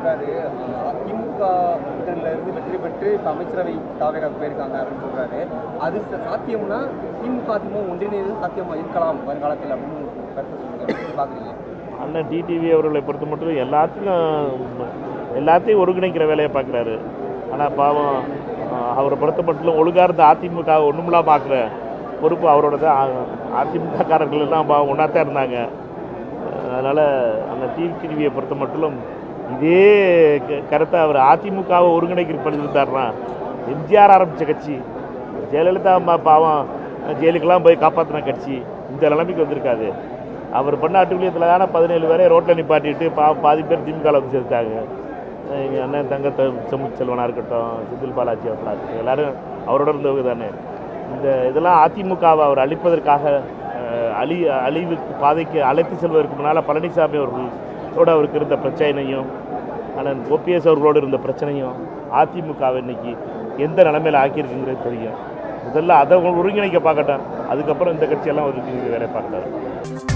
சொல்றாரு, திமுக இருந்து வெற்றி பெற்று இப்போ அமைச்சரவை தாவேக போயிருக்காங்க அப்படின்னு சொல்றாரு. அது சாத்தியம்னா திமுக அதிமுக ஒன்றிணைந்து சாத்தியமா இருக்கலாம் வருங்காலத்தில் அப்படின்னு கருத்து சொல்லுங்க, பார்க்குறீங்க? அண்ணன் டிடிவி அவர்களை பொறுத்த மட்டும் எல்லாத்தையும் ஒருங்கிணைக்கிற வேலையை பார்க்குறாரு. ஆனால் பாவம் அவரை பொறுத்த மட்டும் ஒழுங்காக இருந்த அதிமுக ஒன்றுமில்லாம பார்க்குற பொறுப்பு அவரோட தான். அதிமுக காரர்கள் எல்லாம் பாவம் ஒன்றாத்தான் இருந்தாங்க. அதனால் அந்த டிடிவியை பொறுத்த மட்டும் இதே கருத்தை அவர் அதிமுகவை ஒருங்கிணைக்கிற பண்ணியிருந்தாருன்னா எம்ஜிஆர் ஆரம்பித்த கட்சி, ஜெயலலிதா அம்மா பாவம் ஜெயிலுக்கெல்லாம் போய் காப்பாற்றின கட்சி இந்த நிலைமைக்கு வந்திருக்காது. அவர் பண்ண அட்டுக்குளியத்தில் தானே 17 பேரை ரோட்டில் நிப்பாட்டிட்டு பாதி பேர் திமுகவில் வந்து சேர்த்தாங்க. எங்கள் அண்ணன் தங்க செல்வனாக இருக்கட்டும், செந்தில் பாலாஜி அவர்களாக இருக்கட்டும், எல்லோரும் அவரோட இருந்தவங்க தானே. இந்த இதெல்லாம் அதிமுகவை அவர் அழிப்பதற்காக அழிவுக்கு பாதைக்கு அழைத்து செல்வதற்கு முன்னால் பழனிசாமி அவர்களோடு அவருக்கு இருந்த பிரச்சனையும் அண்ணன் ஓபிஎஸ் அவர்களோடு இருந்த பிரச்சனையும் அதிமுகவை இன்னைக்கு எந்த நிலைமையில் ஆக்கியிருக்குங்கிறது தெரியும். முதல்ல அதை ஒருங்கிணைக்க பார்க்கட்டும், அதுக்கப்புறம் இந்த கட்சியெல்லாம் ஒருங்கிணைக்க வேலை பார்க்கட்டும்.